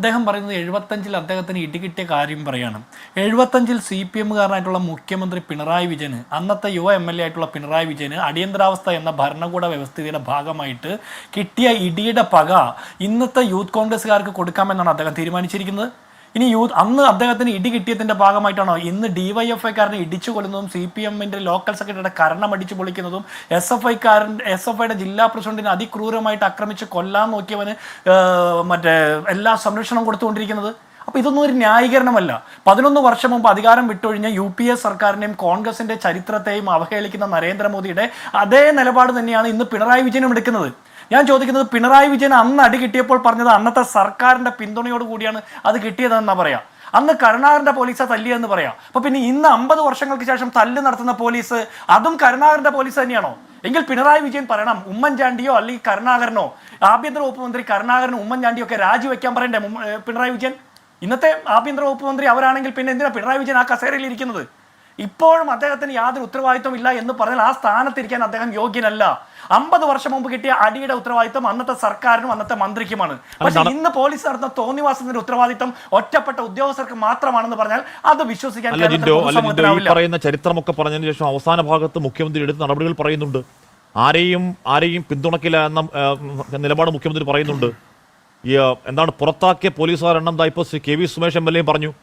അദ്ദേഹം പറയുന്നത് 75-ൽ അദ്ദേഹത്തിന് ഇടികിട്ടിയ കാര്യം പറയാണ്. 75-ൽ CPM-കാരനായിട്ടുള്ള മുഖ്യമന്ത്രി പിണറായി വിജയന്, അന്നത്തെ യുവ MLA ആയിട്ടുള്ള പിണറായി വിജയന് അടിയന്തരാവസ്ഥ എന്ന ഭരണകൂട വ്യവസ്ഥിതിയുടെ ഭാഗമായിട്ട് കിട്ടിയ ഇടിയുടെ പക ഇന്നത്തെ യൂത്ത് കോൺഗ്രസ്സുകാർക്ക് കൊടുക്കാമെന്നാണ് അദ്ദേഹം തീരുമാനിച്ചിരിക്കുന്നത്. ഇനി അന്ന് അദ്ദേഹത്തിന് ഇടി കിട്ടിയതിന്റെ ഭാഗമായിട്ടാണോ ഇന്ന് DYFI-കാരനെ ഇടിച്ചു കൊല്ലുന്നതും CPM-ന്റെ ലോക്കൽ സെക്രട്ടറിയുടെ കരണം അടിച്ചു പൊളിക്കുന്നതും SFI-യുടെ ജില്ലാ പ്രസിഡന്റിനെ അതിക്രൂരമായിട്ട് ആക്രമിച്ച് കൊല്ലാൻ നോക്കിയവന് എല്ലാ സംരക്ഷണം കൊടുത്തുകൊണ്ടിരിക്കുന്നത്? അപ്പോൾ ഇതൊന്നും ഒരു ന്യായീകരണമല്ല. 11 വർഷം മുമ്പ് അധികാരം വിട്ടൊഴിഞ്ഞ UPA സർക്കാരിനെയും കോൺഗ്രസിന്റെ ചരിത്രത്തെയും അവഹേളിക്കുന്ന നരേന്ദ്രമോദിയുടെ അതേ നിലപാട് തന്നെയാണ് ഇന്ന് പിണറായി വിജയനും എടുക്കുന്നത്. ഞാൻ ചോദിക്കുന്നത്, പിണറായി വിജയൻ അന്ന് അടി കിട്ടിയപ്പോൾ പറഞ്ഞത് അന്നത്തെ സർക്കാരിന്റെ പിന്തുണയോട് കൂടിയാണ് അത് കിട്ടിയതെന്നാ പറയാ. അന്ന് കരുണാകരന്റെ പോലീസാ തല്ലിയെന്ന് പറയാം. അപ്പൊ പിന്നെ ഇന്ന് 50 വർഷങ്ങൾക്ക് ശേഷം തല്ല് നടത്തുന്ന പോലീസ് അതും കരുണാകരന്റെ പോലീസ് തന്നെയാണോ? എങ്കിൽ പിണറായി വിജയൻ പറയണം, ഉമ്മൻചാണ്ടിയോ അല്ലെങ്കിൽ കരുണാകരനോ, ആഭ്യന്തര വകുപ്പ് മന്ത്രി കരുണാകരനും ഉമ്മൻചാണ്ടിയോ ഒക്കെ രാജിവെക്കാൻ പറയണ്ടേ പിണറായി വിജയൻ? ഇന്നത്തെ ആഭ്യന്തര വകുപ്പ് മന്ത്രി അവരാണെങ്കിൽ പിന്നെ എന്തിനാ പിണറായി വിജയൻ ആ കസേരയിൽ ഇരിക്കുന്നത്? ഇപ്പോഴും അദ്ദേഹത്തിന് യാതൊരു ഉത്തരവാദിത്വം ഇല്ല എന്ന് പറഞ്ഞാൽ ആ സ്ഥാനത്തിരിക്കാൻ അദ്ദേഹം യോഗ്യനല്ല. 50 വർഷം മുമ്പ് കിട്ടിയ അടിയുടെ ഉത്തരവാദിത്വം അന്നത്തെ സർക്കാരിനും അന്നത്തെ മന്ത്രിക്കുമാണ്. പക്ഷെ ഇന്ന് പോലീസ് നടത്തുന്ന തോന്നിവാസത്തിന്റെ ഉത്തരവാദിത്വം ഒറ്റപ്പെട്ട ഉദ്യോഗസ്ഥർക്ക് മാത്രമാണെന്ന് പറഞ്ഞാൽ അത് വിശ്വസിക്കാൻ പറയുന്ന ചരിത്രമൊക്കെ പറഞ്ഞതിന് ശേഷം അവസാന ഭാഗത്ത് മുഖ്യമന്ത്രി എടുത്ത നടപടികൾ പറയുന്നുണ്ട്. ആരെയും പിന്തുണക്കില്ല എന്ന നിലപാട് മുഖ്യമന്ത്രി പറയുന്നുണ്ട്. എന്താണ് പുറത്താക്കിയ പോലീസുകാരെണ്ണം ഇപ്പോൾ KV സുമേഷ് MLA പറഞ്ഞു.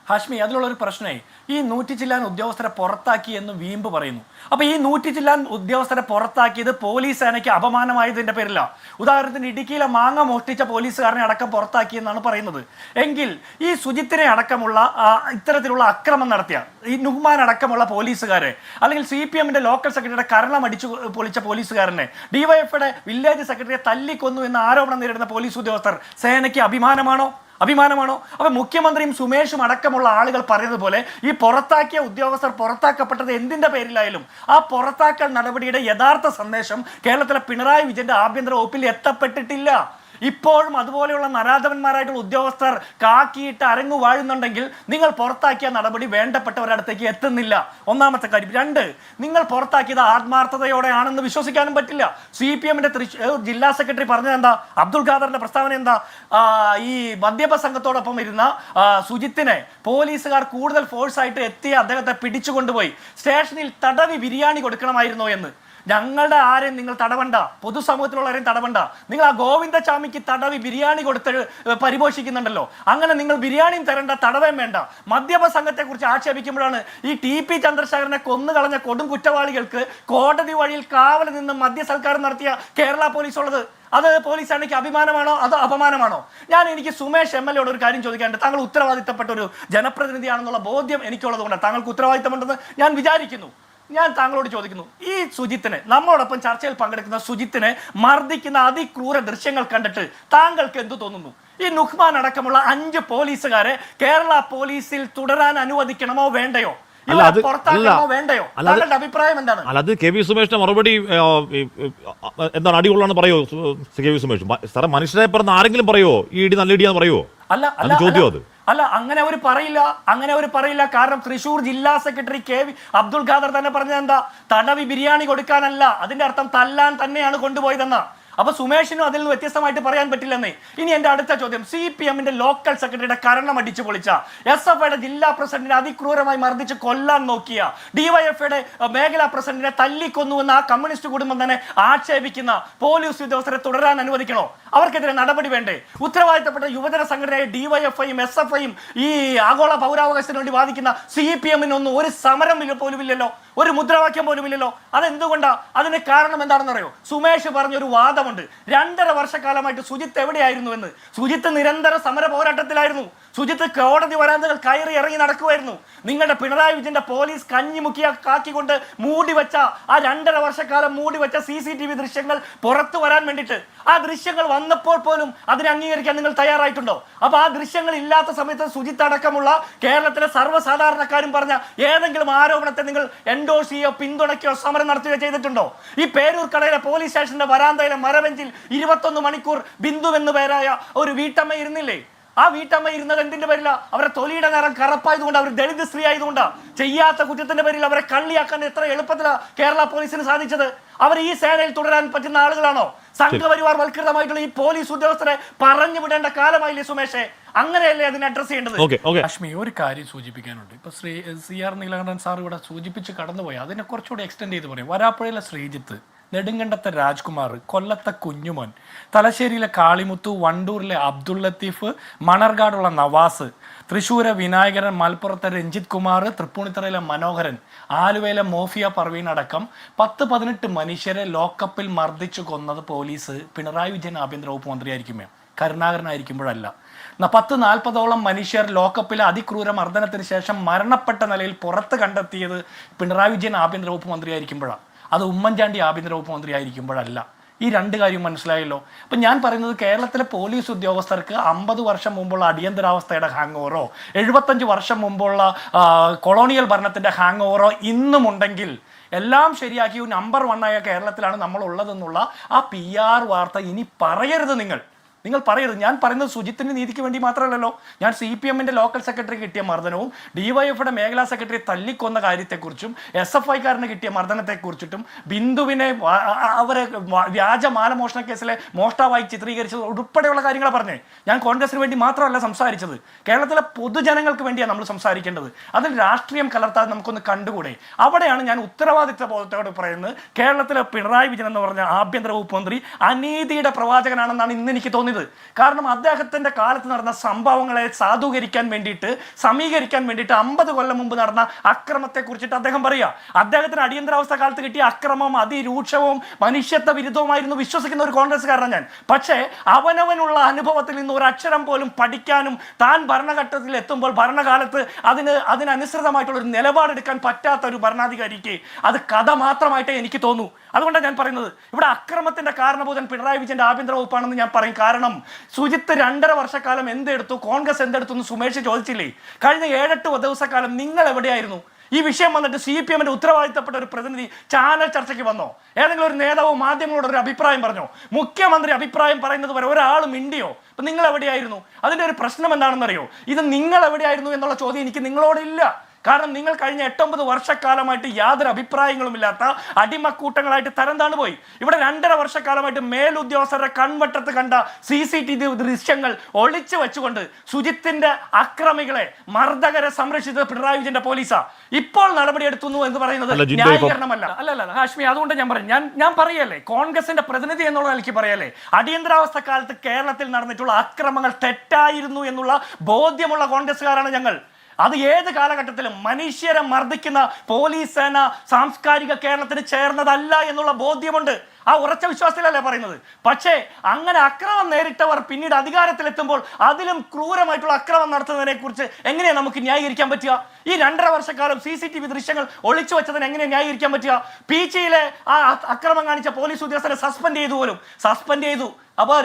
ഹാഷ്മി, അതിലുള്ളൊരു പ്രശ്നമേ ഈ 100 ചില്ലാൻ ഉദ്യോഗസ്ഥരെ പുറത്താക്കി എന്ന് വീമ്പ് പറയുന്നു. അപ്പൊ ഈ 100 ചില്ലാൻ ഉദ്യോഗസ്ഥരെ പുറത്താക്കിയത് പോലീസ് സേനയ്ക്ക് അപമാനമായതിന്റെ പേരില്ല. ഉദാഹരണത്തിന് ഇടുക്കിയിലെ മാങ്ങ മോഷ്ടിച്ച പോലീസുകാരനെ അടക്കം പുറത്താക്കി എന്നാണ് പറയുന്നത്. എങ്കിൽ ഈ സുജിത്തിനെ അടക്കമുള്ള ഇത്തരത്തിലുള്ള അക്രമം നടത്തിയ ഈ നുഹ്മാൻ അടക്കമുള്ള പോലീസുകാരെ, അല്ലെങ്കിൽ CPM-ന്റെ ലോക്കൽ സെക്രട്ടറിയുടെ കരണം അടിച്ചു പൊളിച്ച പോലീസുകാരനെ, DYFI-യുടെ വില്ലേജ് സെക്രട്ടറിയെ തല്ലിക്കൊന്നു എന്ന ആരോപണം നേരിടുന്ന പോലീസ് ഉദ്യോഗസ്ഥർ സേനയ്ക്ക് അഭിമാനമാണോ? അപ്പൊ മുഖ്യമന്ത്രിയും സുമേഷും അടക്കമുള്ള ആളുകൾ പറയുന്നത് പോലെ ഈ പുറത്താക്കിയ ഉദ്യോഗസ്ഥർ പുറത്താക്കപ്പെട്ടത് എന്തിന്റെ പേരിലായാലും ആ പുറത്താക്കൽ നടപടിയുടെ യഥാർത്ഥ സന്ദേശം കേരളത്തിലെ പിണറായി വിജയന്റെ ആഭ്യന്തര വകുപ്പിൽ എത്തപ്പെട്ടിട്ടില്ല. ഇപ്പോഴും അതുപോലെയുള്ള നരാധവന്മാരായിട്ടുള്ള ഉദ്യോഗസ്ഥർ കാക്കിയിട്ട് അരങ്ങു വാഴുന്നുണ്ടെങ്കിൽ നിങ്ങൾ പുറത്താക്കിയ നടപടി വേണ്ടപ്പെട്ടവരടുത്തേക്ക് എത്തുന്നില്ല. ഒന്നാമത്തെ കാര്യം. 2, നിങ്ങൾ പുറത്താക്കിയത് ആത്മാർത്ഥതയോടെയാണെന്ന് വിശ്വസിക്കാനും പറ്റില്ല. CPM-ന്റെ ജില്ലാ സെക്രട്ടറി പറഞ്ഞത് എന്താ? അബ്ദുൾ ഖാദറിന്റെ പ്രസ്താവന എന്താ? ഈ മദ്യപ സംഘത്തോടൊപ്പം ഇരുന്ന സുജിത്തിനെ പോലീസുകാർ കൂടുതൽ ഫോഴ്സായിട്ട് എത്തി അദ്ദേഹത്തെ പിടിച്ചുകൊണ്ടുപോയി സ്റ്റേഷനിൽ തടവി ബിരിയാണി കൊടുക്കണമായിരുന്നോ എന്ന്. ഞങ്ങളുടെ ആരെയും നിങ്ങൾ തടവണ്ട, പൊതുസമൂഹത്തിലുള്ളവരെയും തടവണ്ട. നിങ്ങൾ ആ ഗോവിന്ദചാമിക്ക് തടവി ബിരിയാണി കൊടുത്ത് പരിപോഷിക്കുന്നുണ്ടല്ലോ. അങ്ങനെ നിങ്ങൾ ബിരിയാണിയും തരണ്ട, തടവേം വേണ്ട. മദ്യപ സംഘത്തെക്കുറിച്ച് ആക്ഷേപിക്കുമ്പോഴാണ് ഈ TP ചന്ദ്രശേഖരനെ കൊന്നുകളഞ്ഞ കൊടും കുറ്റവാളികൾക്ക് കോടതി വഴിയിൽ കാവൽ നിന്ന് മദ്യസൽക്കാരം നടത്തിയ കേരള പോലീസ് ഉള്ളത്. അത് പോലീസ് സേനയ്ക്ക് അഭിമാനമാണോ അതോ അപമാനമാണോ? എനിക്ക് സുമേഷ് MLA ഒരു കാര്യം ചോദിക്കാനുണ്ട്. താങ്കൾ ഉത്തരവാദിത്തപ്പെട്ട ഒരു ജനപ്രതിനിധിയാണെന്നുള്ള ബോധ്യം എനിക്കുള്ളത് കൊണ്ട് താങ്കൾക്ക് ഉത്തരവാദിത്തമുണ്ടെന്ന് ഞാൻ വിചാരിക്കുന്നു. ഞാൻ താങ്കളോട് ചോദിക്കുന്നു, ഈ സുജിത്തിനെ, നമ്മളോടൊപ്പം ചർച്ചയിൽ പങ്കെടുക്കുന്ന സുജിത്തിനെ മർദ്ദിക്കുന്ന അതിക്രൂര ദൃശ്യങ്ങൾ കണ്ടിട്ട് താങ്കൾക്ക് എന്തു തോന്നുന്നു? ഈ നുഹ്മാൻ അടക്കമുള്ള 5 പോലീസുകാരെ കേരള പോലീസിൽ തുടരാൻ അനുവദിക്കണമോ വേണ്ടയോ? വേണ്ടയോ? താങ്കളുടെ അഭിപ്രായം എന്താണ്? അത് KV സുമേഷിന്റെ മറുപടി എന്താണ്? അടികൊള്ളാന്ന് പറയോ KV സുമേഷ്? സാറേ, മനുഷ്യരെ പറഞ്ഞ ആരെങ്കിലും പറയോ ഈ ഇടി നല്ല ഇടിയാന്ന് പറയോ? ചോദ്യം അത് അല്ല, അങ്ങനെ അവർ പറയില്ല. കാരണം തൃശ്ശൂർ ജില്ലാ സെക്രട്ടറി KV അബ്ദുൾ ഖാദർ തന്നെ പറഞ്ഞത് എന്താ? തടവി ബിരിയാണി കൊടുക്കാനല്ല, അതിന്റെ അർത്ഥം തല്ലാൻ തന്നെയാണ് കൊണ്ടുപോയതെന്ന. അപ്പൊ സുമേഷിനും അതിൽ നിന്ന് വ്യത്യസ്തമായിട്ട് പറയാൻ പറ്റില്ലെന്നേ. ഇനി എന്റെ അടുത്ത ചോദ്യം, CPM-ന്റെ ലോക്കൽ സെക്രട്ടറിയുടെ കരണം അടിച്ചു പൊളിച്ച, SFI-യുടെ ജില്ലാ പ്രസിഡന്റിനെ അതിക്രൂരമായി മർദ്ദിച്ച് കൊല്ലാൻ നോക്കിയ, DYFI-യുടെ മേഖലാ പ്രസിഡന്റിനെ തല്ലിക്കൊന്നുവെന്ന് ആ കമ്മ്യൂണിസ്റ്റ് കുടുംബം തന്നെ ആക്ഷേപിക്കുന്ന പോലീസ് ഉദ്യോഗസ്ഥരെ തുടരാൻ അനുവദിക്കണോ? അവർക്കെതിരെ നടപടി വേണ്ടേ? ഉത്തരവാദിത്തപ്പെട്ട യുവജന സംഘടനയായ DYFI-യും SFI-യും ഈ ആഗോള പൗരാവകാശത്തിന് വേണ്ടി വാദിക്കുന്ന CPM-നൊന്നും ഒരു സമരം പോലും ഇല്ലല്ലോ, ഒരു മുദ്രാവാക്യം പോലും ഇല്ലല്ലോ. അതെന്തുകൊണ്ടാ? അതിന് കാരണം എന്താണെന്ന് അറിയോ? സുമേഷ് പറഞ്ഞൊരു വാദമുണ്ട്. 2.5 വർഷക്കാലമായിട്ട് സുജിത്ത് എവിടെയായിരുന്നു എന്ന്. സുജിത്ത് നിരന്തര സമര പോരാട്ടത്തിലായിരുന്നു. സുജിത്ത് കോടതി വരാന്തകൾ കയറി ഇറങ്ങി നടക്കുമായിരുന്നു. നിങ്ങളുടെ പിണറായി വിജയന്റെ പോലീസ് കഞ്ഞിമുക്കിയ കാക്കിക്കൊണ്ട് മൂടിവെച്ച ആ 2.5 വർഷക്കാലം മൂടിവെച്ച CCTV ദൃശ്യങ്ങൾ പുറത്തു വരാൻ വേണ്ടിയിട്ട്, ആ ദൃശ്യങ്ങൾ വന്നപ്പോൾ പോലും അതിനെ അംഗീകരിക്കാൻ നിങ്ങൾ തയ്യാറായിട്ടുണ്ടോ? അപ്പൊ ആ ദൃശ്യങ്ങൾ ഇല്ലാത്ത സമയത്ത് സുജിത്ത് അടക്കമുള്ള കേരളത്തിലെ സർവ്വസാധാരണക്കാരും പറഞ്ഞ ഏതെങ്കിലും ആരോപണത്തെ നിങ്ങൾ എൻഡോഴ്സ് ചെയ്യോ പിന്തുണയ്ക്കോ സമരം നടത്തുകയോ ചെയ്തിട്ടുണ്ടോ? ഈ പേരൂർ കടയിലെ പോലീസ് സ്റ്റേഷന്റെ വരാന്തയിലെ മരബെഞ്ചിൽ 21 മണിക്കൂർ ബിന്ദു എന്ന് പേരായ ഒരു വീട്ടമ്മ ഇരുന്നില്ലേ? ആ വീട്ടമ്മ ഇരുന്നത് എന്തിന്റെ പേരില? അവരെ തൊലിയുടെ നിറം കറപ്പായതുകൊണ്ട്, അവർ ദളിത് സ്ത്രീ ആയതുകൊണ്ടാ. ചെയ്യാത്ത കുറ്റത്തിന്റെ പേരിൽ അവരെ കള്ളിയാക്കാൻ എത്ര എളുപ്പത്തിലാണ് കേരള പോലീസിന് സാധിച്ചത്. അവർ ഈ സേനയിൽ തുടരാൻ പറ്റുന്ന ആളുകളാണോ? സംഘപരിവാർ വൽകൃതമായിട്ടുള്ള ഈ പോലീസ് ഉദ്യോഗസ്ഥരെ പറഞ്ഞു വിടേണ്ട കാലമായില്ലേ സുമേഷേ? അങ്ങനെയല്ലേ അതിനെ അഡ്രസ് ചെയ്യേണ്ടത്? ലക്ഷ്മി, ഒരു കാര്യം സൂചിപ്പിക്കാനുണ്ട്. ഇപ്പൊ CR നീലകണ്ഠൻ സാർ ഇവിടെ സൂചിപ്പിച്ച് കടന്നുപോയി. അതിനെ കുറച്ചുകൂടി എക്സ്റ്റെൻഡ് ചെയ്ത് പറയും. വരാപ്പുഴയിലെ ശ്രീജിത്ത്, നെടുങ്കണ്ടത്തെ രാജ്കുമാർ, കൊല്ലത്തെ കുഞ്ഞുമോൻ, തലശ്ശേരിയിലെ കാളിമുത്തു, വണ്ടൂരിലെ അബ്ദുൾ ലത്തീഫ്, മണർകാടുള്ള നവാസ്, തൃശ്ശൂരെ വിനായകരൻ, മലപ്പുറത്തെ രഞ്ജിത്ത് കുമാർ, തൃപ്പൂണിത്തറയിലെ മനോഹരൻ, ആലുവയിലെ മോഫിയ പർവീൻ അടക്കം 10-18 മനുഷ്യരെ ലോക്കപ്പിൽ മർദ്ദിച്ചു കൊന്നത് പോലീസ് പിണറായി വിജയൻ ആഭ്യന്തര വകുപ്പ് മന്ത്രിയായിരിക്കുമേ, കരുണാകരനായിരിക്കുമ്പോഴല്ല. 10-40ഓളം മനുഷ്യർ ലോക്കപ്പിലെ അതിക്രൂര മർദ്ദനത്തിന് ശേഷം മരണപ്പെട്ട നിലയിൽ പുറത്ത് കണ്ടെത്തിയത് പിണറായി വിജയൻ ആഭ്യന്തര വകുപ്പ് മന്ത്രിയായിരിക്കുമ്പോഴാണ്. അത് ഉമ്മൻചാണ്ടി ആഭ്യന്തര വകുപ്പ് മന്ത്രിയായിരിക്കുമ്പോഴല്ല. ഈ രണ്ട് കാര്യം മനസ്സിലായല്ലോ. അപ്പം ഞാൻ പറയുന്നത്, കേരളത്തിലെ പോലീസ് ഉദ്യോഗസ്ഥർക്ക് 50 വർഷം മുമ്പുള്ള അടിയന്തരാവസ്ഥയുടെ ഹാങ് ഓവറോ 75 വർഷം മുമ്പുള്ള കൊളോണിയൽ ഭരണത്തിൻ്റെ ഹാങ് ഓവറോ ഇന്നുമുണ്ടെങ്കിൽ എല്ലാം ശരിയാക്കി നമ്പർ 1 ആയ കേരളത്തിലാണ് നമ്മൾ ഉള്ളതെന്നുള്ള ആ PR വാർത്ത ഇനി പറയരുത്. നിങ്ങൾ പറയരുത്. ഞാൻ പറയുന്നത് സുജിത്തിന്റെ നീതിക്ക് വേണ്ടി മാത്രമല്ലല്ലോ. ഞാൻ CPM-ന്റെ ലോക്കൽ സെക്രട്ടറി കിട്ടിയ മർദ്ദനവും DYF-യുടെ മേഖലാ സെക്രട്ടറി തല്ലിക്കൊന്ന കാര്യത്തെക്കുറിച്ചും SFI-കാരന് കിട്ടിയ മർദ്ദനത്തെക്കുറിച്ചിട്ടും ബിന്ദുവിനെ അവരെ വ്യാജ മാലമോഷണ കേസിലെ മോഷ്ടാവായി ചിത്രീകരിച്ചത് ഉൾപ്പെടെയുള്ള കാര്യങ്ങൾ പറഞ്ഞേ. ഞാൻ കോൺഗ്രസിന് വേണ്ടി മാത്രമല്ല സംസാരിച്ചത്, കേരളത്തിലെ പൊതുജനങ്ങൾക്ക് വേണ്ടിയാണ് നമ്മൾ സംസാരിക്കേണ്ടത്. അതിൽ രാഷ്ട്രീയം കലർത്താതെ നമുക്കൊന്ന് കണ്ടുകൂടെ? അവിടെയാണ് ഞാൻ ഉത്തരവാദിത്വ ബോധത്തോട് പറയുന്നത്. കേരളത്തിലെ പിണറായി വിജയൻ എന്ന് പറഞ്ഞ ആഭ്യന്തര വകുപ്പ് മന്ത്രി അനീതിയുടെ പ്രവാചകനാണെന്നാണ് ഇന്ന് എനിക്ക് തോന്നിയത്. കാരണം അദ്ദേഹത്തിന്റെ കാലത്ത് നടന്ന സംഭവങ്ങളെ സാധൂകരിക്കാൻ വേണ്ടിയിട്ട്, സമീകരിക്കാൻ വേണ്ടിയിട്ട് 50 കൊല്ലം മുമ്പ് നടന്ന അക്രമത്തെ കുറിച്ചിട്ട് അദ്ദേഹം പറയുക. അദ്ദേഹത്തിന് അടിയന്തരാവസ്ഥ കാലത്ത് കിട്ടിയ അക്രമം അതിരൂക്ഷവും മനുഷ്യത്വ വിരുദ്ധവുമായിരുന്നു വിശ്വസിക്കുന്ന ഒരു കോൺഗ്രസ്സുകാരനാണ് ഞാൻ. പക്ഷേ അവനവനുള്ള അനുഭവത്തിൽ നിന്ന് ഒരു അക്ഷരം പോലും പഠിക്കാനും താൻ ഭരണഘട്ടത്തിൽ എത്തുമ്പോൾ ഭരണകാലത്ത് അതിനനുസൃതമായിട്ടുള്ള ഒരു നിലപാടെടുക്കാൻ പറ്റാത്ത ഒരു ഭരണാധികാരിക്ക് അത് കഥ മാത്രമായിട്ടേ എനിക്ക് തോന്നൂ. അതുകൊണ്ടാണ് ഞാൻ പറയുന്നത്, ഇവിടെ അക്രമത്തിന്റെ കാരണഭൂതൻ പിണറായി വിജയന്റെ ആഭ്യന്തര വകുപ്പാണെന്ന് ഞാൻ പറയും. കാരണം സുജിത്ത് 2.5 വർഷക്കാലം എന്തെടുത്തു, കോൺഗ്രസ് എന്തെടുത്തു എന്ന് സുമേഷ് ചോദിച്ചില്ലേ? കഴിഞ്ഞ 7-8 ദിവസക്കാലം നിങ്ങൾ എവിടെയായിരുന്നു? ഈ വിഷയം വന്നിട്ട് CPM-ന്റെ ഉത്തരവാദിത്തപ്പെട്ട ഒരു പ്രതിനിധി ചാനൽ ചർച്ചയ്ക്ക് വന്നോ? ഏതെങ്കിലും ഒരു നേതാവ് മാധ്യമങ്ങളോട് ഒരു അഭിപ്രായം പറഞ്ഞോ? മുഖ്യമന്ത്രി അഭിപ്രായം പറയുന്നത് വരെ ഒരാളും മിണ്ടിയോ? അപ്പൊ നിങ്ങൾ എവിടെയായിരുന്നു? അതിന്റെ ഒരു പ്രശ്നം എന്താണെന്നറിയോ? ഇത് നിങ്ങൾ എവിടെയായിരുന്നു എന്നുള്ള ചോദ്യം എനിക്ക് നിങ്ങളോടില്ല. കാരണം നിങ്ങൾ കഴിഞ്ഞ 8-9 വർഷക്കാലമായിട്ട് യാതൊരു അഭിപ്രായങ്ങളുമില്ലാത്ത അടിമക്കൂട്ടങ്ങളായിട്ട് തരംതാണു പോയി. ഇവിടെ 2.5 വർഷക്കാലമായിട്ട് മേലുദ്യോഗസ്ഥരുടെ കൺവട്ടത്ത് കണ്ട CCTV ദൃശ്യങ്ങൾ ഒളിച്ചു വെച്ചുകൊണ്ട് സുജിത്തിന്റെ അക്രമികളെ, മർദ്ദകരെ സംരക്ഷിച്ചത് പിണറായി വിജയന്റെ പോലീസാ. ഇപ്പോൾ നടപടിയെടുത്തുന്നു എന്ന് പറയുന്നത് ന്യായീകരണമല്ല. അല്ലല്ല ഹാഷ്മി, അതുകൊണ്ട് ഞാൻ പറയല്ലേ, കോൺഗ്രസിന്റെ പ്രതിനിധി എന്നുള്ള നിലയ്ക്ക് പറയല്ലേ, അടിയന്തരാവസ്ഥ കാലത്ത് കേരളത്തിൽ നടന്നിട്ടുള്ള അക്രമങ്ങൾ തെറ്റായിരുന്നു എന്നുള്ള ബോധ്യമുള്ള കോൺഗ്രസ്സുകാരാണ് ഞങ്ങൾ. അത് ഏത് കാലഘട്ടത്തിലും മനുഷ്യരെ മർദ്ദിക്കുന്ന പോലീസ് സേന സാംസ്കാരിക കേരളത്തിന് ചേർന്നതല്ല എന്നുള്ള ബോധ്യമുണ്ട്. ആ ഉറച്ച വിശ്വാസത്തിലല്ലേ പറയുന്നത്. പക്ഷേ അങ്ങനെ അക്രമം നേരിട്ടവർ പിന്നീട് അധികാരത്തിലെത്തുമ്പോൾ അതിലും ക്രൂരമായിട്ടുള്ള അക്രമം നടത്തുന്നതിനെ കുറിച്ച് എങ്ങനെയാണ് നമുക്ക് ന്യായീകരിക്കാൻ പറ്റുക? ഈ 2.5 വർഷക്കാലം CCTV ദൃശ്യങ്ങൾ ഒളിച്ചു വെച്ചതിന് എങ്ങനെ ന്യായീകരിക്കാൻ പറ്റുക? പീച്ചിയിലെ ആ അക്രമം കാണിച്ച പോലീസ് ഉദ്യോഗസ്ഥരെ സസ്പെൻഡ് ചെയ്തു. അപ്പോൾ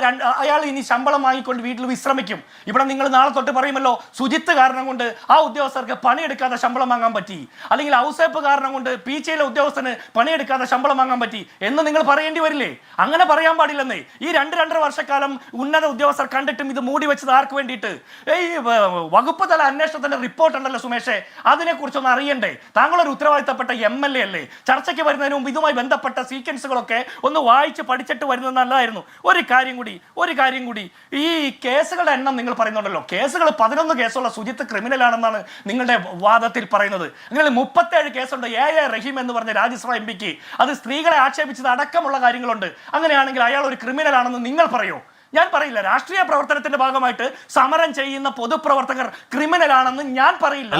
അയാൾ ഇനി ശമ്പളം വാങ്ങിക്കൊണ്ട് വീട്ടിൽ വിശ്രമിക്കും. ഇവിടെ നിങ്ങൾ നാളെ തൊട്ട് പറയുമല്ലോ, സുജിത്ത് കാരണം കൊണ്ട് ആ ഉദ്യോഗസ്ഥർക്ക് പണിയെടുക്കാതെ ശമ്പളം വാങ്ങാൻ പറ്റി, അല്ലെങ്കിൽ ഔസേപ്പ് കാരണം കൊണ്ട് പീച്ചിയിലെ ഉദ്യോഗസ്ഥന് പണിയെടുക്കാതെ ശമ്പളം വാങ്ങാൻ പറ്റി എന്ന് നിങ്ങൾ പറയേണ്ടി വരില്ലേ? അങ്ങനെ പറയാൻ പാടില്ലെന്നേ. ഈ 2-2.5 വർഷക്കാലം ഉന്നത ഉദ്യോഗസ്ഥർ കണ്ടിട്ടും ഇത് മൂടി വെച്ചത് ആർക്ക് വേണ്ടിയിട്ട്? ഈ വകുപ്പ് തല അന്വേഷണത്തിന്റെ റിപ്പോർട്ട് ഉണ്ടല്ലോ സുമേഷേ, അതിനെക്കുറിച്ചൊന്ന് അറിയണ്ടേ? താങ്കളൊരു ഉത്തരവാദിത്തപ്പെട്ട MLA അല്ലേ? ചർച്ചയ്ക്ക് വരുന്നതിന് മുമ്പ് ഇതുമായി ബന്ധപ്പെട്ട സീക്വൻസുകളൊക്കെ ഒന്ന് വായിച്ച് പഠിച്ചിട്ട് വരുന്നത് നല്ലതായിരുന്നു. ഒരു കാര്യം കൂടി, ഈ കേസുകളുടെ എണ്ണം നിങ്ങൾ പറയുന്നുണ്ടല്ലോ, കേസുകൾ 11 കേസുള്ള സുജിത്ത് ക്രിമിനലാണെന്നാണ് നിങ്ങളുടെ വാദത്തിൽ പറയുന്നത്. നിങ്ങൾ 37 കേസുണ്ട് AA റഹീം എന്ന് പറഞ്ഞ രാജ്യസഭ MP-ക്ക്. അത് സ്ത്രീകളെ ആക്ഷേപിച്ചത് അടക്കമുള്ള കാര്യങ്ങളുണ്ട്. അങ്ങനെയാണെങ്കിൽ അയാൾ ഒരു ക്രിമിനലാണെന്ന് നിങ്ങൾ പറയോ? ഞാൻ പറയില്ല. രാഷ്ട്രീയ പ്രവർത്തനത്തിന്റെ ഭാഗമായിട്ട് സമരം ചെയ്യുന്ന പൊതുപ്രവർത്തകർ ക്രിമിനലാണെന്ന് ഞാൻ പറയില്ല.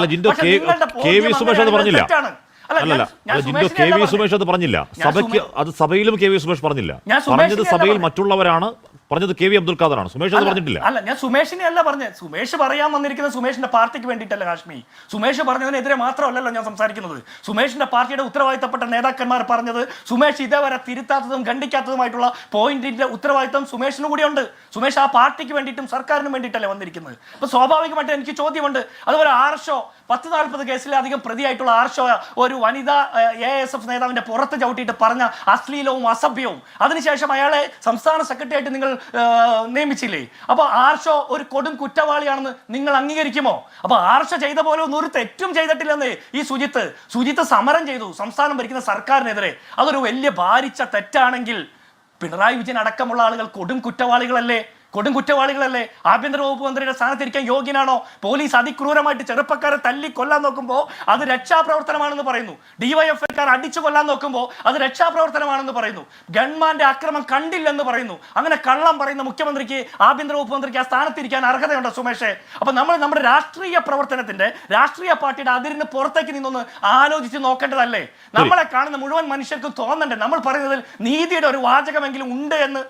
സഭയിലും KV സുമേഷ് പറഞ്ഞില്ല. പറഞ്ഞത് സഭയിൽ മറ്റുള്ളവരാണ് പറഞ്ഞത്. KV അബ്ദുൽ ഖാദറാണ്. സുമേഷ് അത് പറഞ്ഞിട്ടില്ല. അല്ല, ഞാൻ സുമേഷിനെ അല്ല പറഞ്ഞത്. സുമേഷ് പറയാൻ വന്നിരിക്കുന്ന സുമേഷിന്റെ പാർട്ടിക്ക് വേണ്ടിയിട്ടല്ല കാശ്മി. സുമേഷ് പറഞ്ഞതിനെതിരെ മാത്രമല്ലല്ലോ ഞാൻ സംസാരിക്കുന്നത്. സുമേഷിന്റെ പാർട്ടിയുടെ ഉത്തരവാദിത്തപ്പെട്ട നേതാക്കന്മാർ പറഞ്ഞത് സുമേഷ് ഇതേവരെ തിരുത്താത്തതും ഖണ്ഡിക്കാത്തതുമായിട്ടുള്ള പോയിന്റിന്റെ ഉത്തരവാദിത്തം സുമേഷിന് കൂടിയുണ്ട്. സുമേഷ് ആ പാർട്ടിക്ക് വേണ്ടിയിട്ടും സർക്കാരിനും വേണ്ടിയിട്ടല്ലേ വന്നിരിക്കുന്നത്. അപ്പൊ സ്വാഭാവികമായിട്ട് എനിക്ക് ചോദ്യമുണ്ട്. അതുപോലെ ആർഷോ 10-40 കേസിലധികം പ്രതിയായിട്ടുള്ള ആർഷോ ഒരു വനിതാ ASF നേതാവിന്റെ പുറത്ത് ചവിട്ടിയിട്ട് പറഞ്ഞ അശ്ലീലവും അസഭ്യവും, അതിനുശേഷം അയാളെ സംസ്ഥാന സെക്രട്ടറി ആയിട്ട് നിങ്ങൾ നിയമിച്ചില്ലേ? അപ്പൊ ആർഷോ ഒരു കൊടും കുറ്റവാളിയാണെന്ന് നിങ്ങൾ അംഗീകരിക്കുമോ? അപ്പൊ ആർഷോ ചെയ്ത പോലെ ഒന്നും ഒരു തെറ്റും ചെയ്തിട്ടില്ലെന്ന് ഈ സുജിത്ത് സമരം ചെയ്തു സംസ്ഥാനം ഭരിക്കുന്ന സർക്കാരിനെതിരെ. അതൊരു വലിയ ഭാരിച്ച തെറ്റാണെങ്കിൽ പിണറായി വിജയൻ അടക്കമുള്ള ആളുകൾ കൊടും കുറ്റവാളികളല്ലേ? ആഭ്യന്തര വകുപ്പ് മന്ത്രിയുടെ സ്ഥാനത്തിരിക്കാൻ യോഗ്യനാണോ? പോലീസ് അതിക്രൂരമായിട്ട് ചെറുപ്പക്കാരെ തല്ലി കൊല്ലാൻ നോക്കുമ്പോൾ അത് രക്ഷാപ്രവർത്തനമാണെന്ന് പറയുന്നു. ഡിവൈഎഫ്ഐക്കാർ അടിച്ചു കൊല്ലാൻ നോക്കുമ്പോൾ അത് രക്ഷാപ്രവർത്തനമാണെന്ന് പറയുന്നു. ഗവൺമെന്റ് ആക്രമണം കണ്ടില്ലെന്ന് പറയുന്നു. അങ്ങനെ കള്ളം പറയുന്ന മുഖ്യമന്ത്രിക്ക്, ആഭ്യന്തര വകുപ്പ് മന്ത്രിക്ക് ആ സ്ഥാനത്തിരിക്കാൻ അർഹതയുണ്ടോ സുമേഷേ? അപ്പൊ നമ്മൾ നമ്മുടെ രാഷ്ട്രീയ പ്രവർത്തനത്തിന്റെ, രാഷ്ട്രീയ പാർട്ടിയുടെ അതിരിന് പുറത്തേക്ക് നിന്നൊന്ന് ആലോചിച്ച് നോക്കേണ്ടതല്ലേ? നമ്മളെ കാണുന്ന മുഴുവൻ മനുഷ്യർക്കും തോന്നണ്ടേ നമ്മൾ പറയുന്നതിൽ നീതിയുടെ ഒരു വാചകമെങ്കിലും ഉണ്ട് എന്ന്?